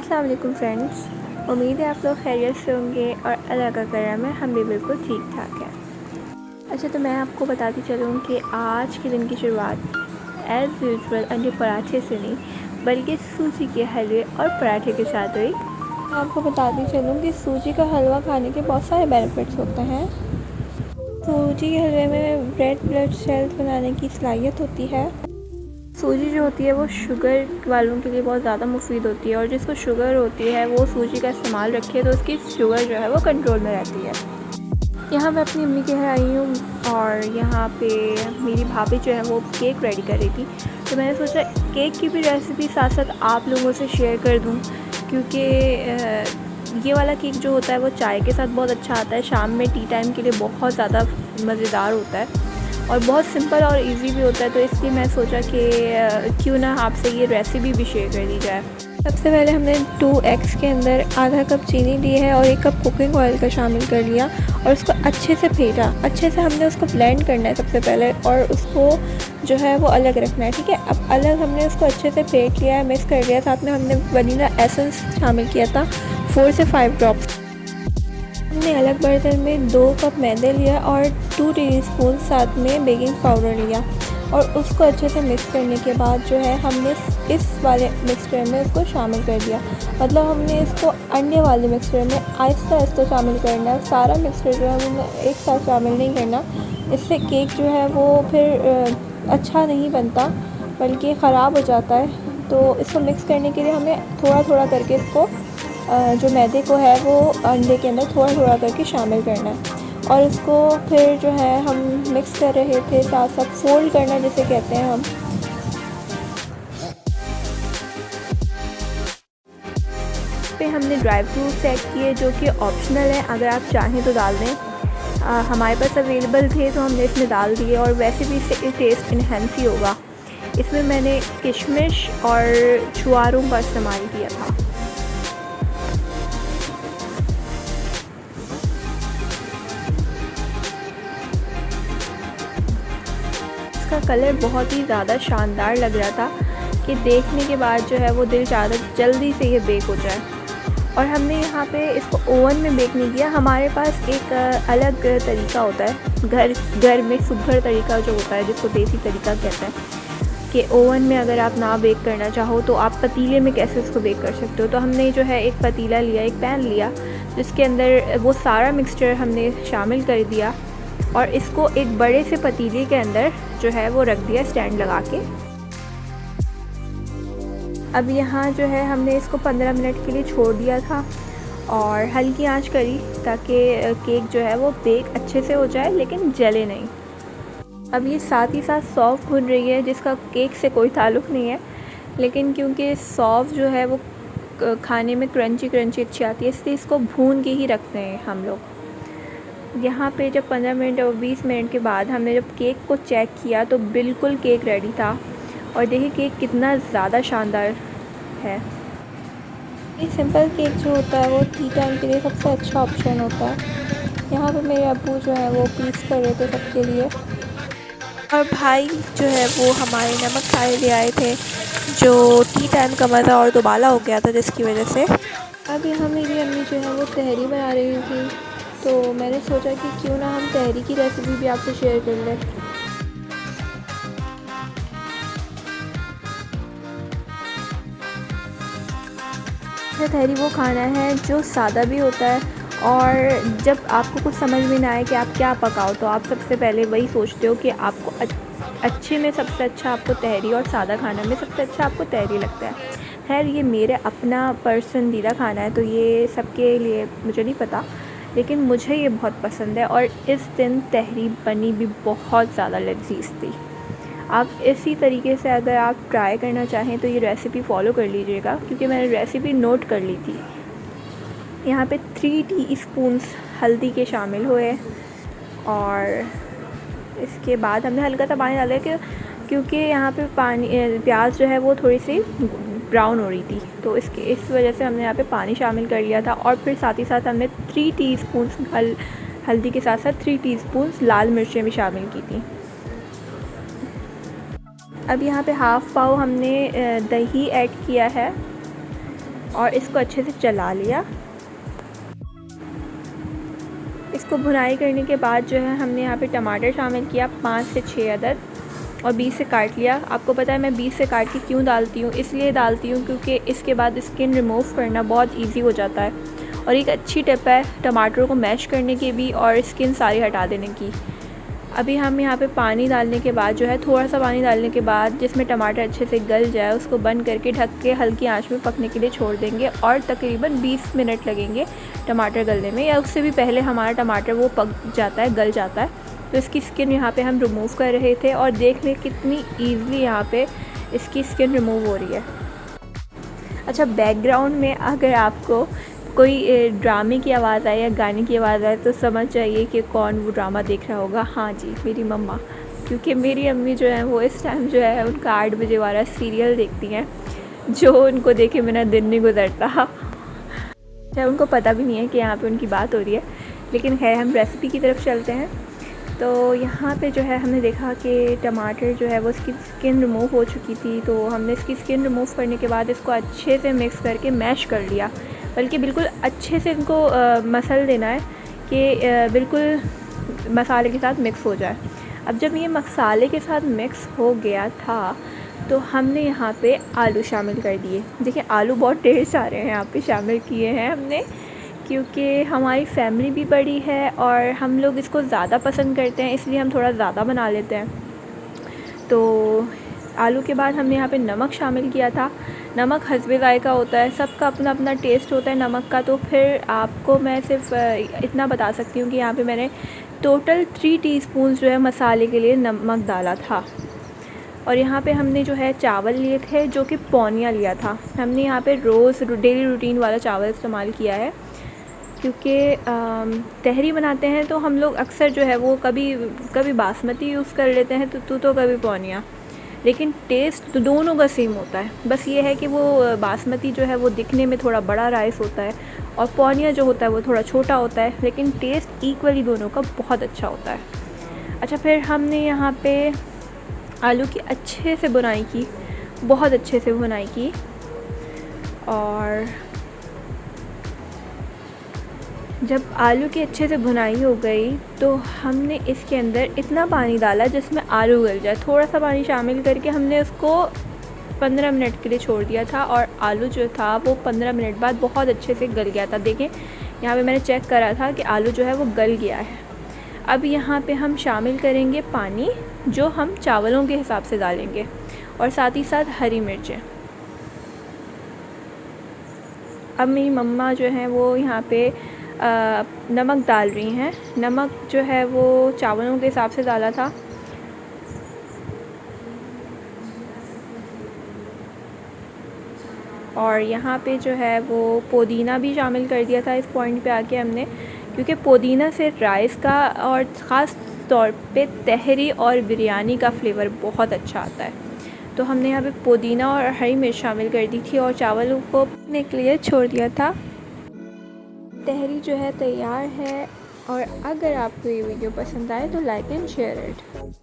अस्सलाम वालेकुम फ्रेंड्स, उम्मीद है आप लोग खैरियत से होंगे और अल्लाह का करम है हम भी बिल्कुल ठीक ठाक हैं। अच्छा, तो मैं आपको बताती चलूँ कि आज के दिन की शुरुआत एज़ यूजुअल अंडे पराठे से नहीं बल्कि सूजी के हलवे और पराठे के साथ हुई। आपको बताती चलूँ कि सूजी का हलवा खाने के बहुत सारे बेनिफिट्स होते हैं। सूजी के हलवे में रेड ब्लड सेल्स बनाने की सलाहियत होती है। सूजी जो होती है वो शुगर वालों के लिए बहुत ज़्यादा मुफीद होती है और जिसको शुगर होती है वो सूजी का इस्तेमाल रखे तो उसकी शुगर जो है वो कंट्रोल में रहती है। यहाँ मैं अपनी अम्मी के यहाँ आई हूँ और यहाँ पे मेरी भाभी जो है वो केक रेडी कर रही थी, तो मैंने सोचा केक की भी रेसिपी साथ साथ आप लोगों से शेयर कर दूँ, क्योंकि ये वाला केक जो होता है वो चाय के साथ बहुत अच्छा आता है। शाम में टी टाइम के लिए बहुत ज़्यादा मज़ेदार होता है और बहुत सिंपल और इजी भी होता है, तो इसलिए मैं सोचा कि क्यों ना आपसे ये रेसिपी भी शेयर कर दी जाए। सबसे पहले हमने 2 एग्स के अंदर आधा कप चीनी ली है और 1 कप कुकिंग ऑयल का शामिल कर लिया और उसको अच्छे से फेंटा। अच्छे से हमने उसको ब्लेंड करना है सबसे पहले और उसको जो है वो अलग रखना है, ठीक है। अब अलग हमने उसको अच्छे से फेंट लिया है, मिक्स कर लिया। साथ में हमने वनीला एसेंस शामिल किया था 4 से 5 ड्रॉप्स। हमने अलग बर्तन में 2 कप मैदे लिया और 2 टीस्पून साथ में बेकिंग पाउडर लिया और उसको अच्छे से मिक्स करने के बाद जो है हमने इस वाले मिक्सचर में उसको शामिल कर दिया। मतलब हमने इसको अंडे वाले मिक्सचर में आहिस्ता आहिस्ता शामिल करना है। सारा मिक्सचर जो है हमने एक साथ शामिल नहीं करना, इससे केक जो है वो फिर अच्छा नहीं बनता बल्कि ख़राब हो जाता है। तो इसको मिक्स करने के लिए हमें थोड़ा थोड़ा करके इसको जो मैदे को है वो अंडे के अंदर थोड़ा थोड़ा करके शामिल करना है और इसको फिर जो है हम मिक्स कर रहे थे, साथ साथ फोल्ड करना जिसे कहते हैं हम। पे हमने ड्राई फ्रूट्स ऐड किए जो कि ऑप्शनल है, अगर आप चाहें तो डाल दें। हमारे पास अवेलेबल थे तो हमने इसमें डाल दिए और वैसे भी इससे टेस्ट इन्हेंस ही होगा। इसमें मैंने किशमिश और छुआरों का इस्तेमाल किया था। इसका कलर बहुत ही ज़्यादा शानदार लग रहा था कि देखने के बाद जो है वो दिल चाहता जल्दी से ये बेक हो जाए। और हमने यहाँ पे इसको ओवन में बेक नहीं किया, हमारे पास एक अलग तरीका होता है घर में सुघड़ तरीका जो होता है जिसको देसी तरीका कहते हैं कि ओवन में अगर आप ना बेक करना चाहो तो आप पतीले में कैसे उसको बेक कर सकते हो। तो हमने जो है एक पतीला लिया, एक पैन लिया जिसके अंदर वो सारा मिक्सचर हमने शामिल कर दिया और इसको एक बड़े से पतीले के अंदर जो है वो रख दिया स्टैंड लगा के। अब यहाँ जो है हमने इसको 15 मिनट के लिए छोड़ दिया था और हल्की आंच करी ताकि केक जो है वो बेक अच्छे से हो जाए लेकिन जले नहीं। अब ये साथ ही साथ सौंफ भून रही है जिसका केक से कोई ताल्लुक़ नहीं है, लेकिन क्योंकि सौंफ जो है वो खाने में क्रंची क्रंची अच्छी आती है इसलिए इसको भून के ही रखते हैं हम लोग। यहाँ पे जब 15 मिनट और 20 मिनट के बाद हमने जब केक को चेक किया तो बिल्कुल केक रेडी था और देखिए केक कितना ज़्यादा शानदार है। ये सिंपल केक जो होता है वो टी टाइम के लिए सबसे अच्छा ऑप्शन होता है। यहाँ पे मेरे अब्बू जो है वो पीस कर रहे थे सबके लिए और भाई जो है वो हमारे नमक खाए ले आए थे जो टी टाइम का मज़ा और दोबाला हो गया था जिसकी वजह से। अब यहाँ मेरी अम्मी जो है वो तहरी बना रही थी, तो मैंने सोचा कि क्यों ना हम तहरी की रेसिपी भी आपसे शेयर कर लें। तहरी वो खाना है जो सादा भी होता है और जब आपको कुछ समझ में ना आए कि आप क्या पकाओ तो आप सबसे पहले वही सोचते हो कि आपको अच्छे में सबसे अच्छा आपको तहरी और सादा खाना में सबसे अच्छा आपको तहरी लगता है। खैर ये मेरा अपना पसंदीदा खाना है तो ये सबके लिए मुझे नहीं पता, लेकिन मुझे ये बहुत पसंद है और इस दिन तहरी बनी भी बहुत ज़्यादा लजीज थी। आप इसी तरीके से अगर आप ट्राई करना चाहें तो ये रेसिपी फ़ॉलो कर लीजिएगा, क्योंकि मैंने रेसिपी नोट कर ली थी। यहाँ पे 3 टीस्पून्स हल्दी के शामिल हुए और इसके बाद हमने हल्का सा पानी डाला क्योंकि यहाँ पे प्याज जो है वो थोड़ी सी ब्राउन हो रही थी, तो इस वजह से हमने यहाँ पे पानी शामिल कर लिया था। और फिर साथ ही साथ हमने 3 टीस्पून्स हल्दी के साथ साथ 3 टीस्पून्स लाल मिर्चें भी शामिल की थी। अब यहाँ पे हाफ़ पाव हमने दही ऐड किया है और इसको अच्छे से चला लिया। इसको भुनाई करने के बाद जो है हमने यहाँ पे टमाटर शामिल किया 5 से 6 अदद और बीच से काट लिया। आपको पता है मैं बीच से काट के क्यों डालती हूँ, इसलिए डालती हूँ क्योंकि इसके बाद स्किन रिमूव करना बहुत इजी हो जाता है और एक अच्छी टिप है टमाटरों को मैश करने की भी और स्किन सारी हटा देने की। अभी हम यहाँ पे पानी डालने के बाद जो है थोड़ा सा पानी डालने के बाद जिसमें टमाटर अच्छे से गल जाए उसको बंद करके ढक के हल्की आंच में पकने के लिए छोड़ देंगे और तकरीबन 20 मिनट लगेंगे टमाटर गलने में, या उससे भी पहले हमारा टमाटर वो पक जाता है, गल जाता है। तो इसकी स्किन यहाँ पे हम रिमूव कर रहे थे और देख लें कितनी ईज़िली यहाँ पे इसकी स्किन रिमूव हो रही है। अच्छा, बैकग्राउंड में अगर आपको कोई ड्रामे की आवाज़ आए या गाने की आवाज़ आए तो समझ जाइए कि कौन वो ड्रामा देख रहा होगा। हाँ जी, मेरी मम्मा, क्योंकि मेरी अम्मी जो है वो इस टाइम जो है उनका 8 बजे वाला सीरियल देखती हैं जो उनको देखे मेरा दिन नहीं गुजरता। चाहे उनको पता भी नहीं है कि यहाँ पे उनकी बात हो रही है, लेकिन खैर हम रेसिपी की तरफ चलते हैं। तो यहाँ पे जो है हमने देखा कि टमाटर जो है वो इसकी स्किन रिमूव हो चुकी थी, तो हमने इसकी स्किन रिमूव करने के बाद इसको अच्छे से मिक्स करके मैश कर लिया, बल्कि बिल्कुल अच्छे से इनको मसल देना है कि बिल्कुल मसाले के साथ मिक्स हो जाए। अब जब ये मसाले के साथ मिक्स हो गया था तो हमने यहाँ पे आलू शामिल कर दिए। देखिए आलू बहुत ढेर सारे हैं यहाँ पे शामिल किए हैं हमने, क्योंकि हमारी फैमिली भी बड़ी है और हम लोग इसको ज़्यादा पसंद करते हैं, इसलिए हम थोड़ा ज़्यादा बना लेते हैं। तो आलू के बाद हमने यहाँ पे नमक शामिल किया था। नमक हस्बे ज़ायक़ा होता है, सबका अपना अपना टेस्ट होता है नमक का। तो फिर आपको मैं सिर्फ इतना बता सकती हूँ कि यहाँ पे मैंने टोटल 3 टीस्पून जो है मसाले के लिए नमक डाला था। और यहाँ पे हमने जो है चावल लिए थे जो कि पौनिया लिया था। हमने यहाँ पे रोज़ डेली रूटीन वाला चावल इस्तेमाल किया है, क्योंकि तहरी बनाते हैं तो हम लोग अक्सर जो है वो कभी बासमती यूज़ कर लेते हैं तो कभी पौनिया, लेकिन टेस्ट तो दोनों का सेम होता है। बस ये है कि वो बासमती जो है वो दिखने में थोड़ा बड़ा राइस होता है और पौनिया जो होता है वो थोड़ा छोटा होता है, लेकिन टेस्ट इक्वली दोनों का बहुत अच्छा होता है। अच्छा, फिर हमने यहाँ पे आलू की अच्छे से बुनाई की, बहुत अच्छे से बुनाई की, और जब आलू की अच्छे से भुनाई हो गई तो हमने इसके अंदर इतना पानी डाला जिसमें आलू गल जाए। थोड़ा सा पानी शामिल करके हमने उसको 15 मिनट के लिए छोड़ दिया था और आलू जो था वो 15 मिनट बाद बहुत अच्छे से गल गया था। देखें यहाँ पे मैंने चेक करा था कि आलू जो है वो गल गया है। अब यहाँ पे हम शामिल करेंगे पानी जो हम चावलों के हिसाब से डालेंगे और साथ ही साथ हरी मिर्चें। अब मेरी मम्मा जो है वो यहाँ पे नमक डाल रही हैं। नमक जो है वो चावलों के हिसाब से डाला था। और यहाँ पे जो है वो पुदीना भी शामिल कर दिया था इस पॉइंट पे आके हमने, क्योंकि पुदीना से राइस का और ख़ास तौर पे तहरी और बिरयानी का फ्लेवर बहुत अच्छा आता है। तो हमने यहाँ पे पुदीना और हरी मिर्च शामिल कर दी थी और चावलों को पकने के लिए छोड़ दिया था। तहरी जो है तैयार है, और अगर आपको ये वीडियो पसंद आए तो लाइक एंड शेयर इट।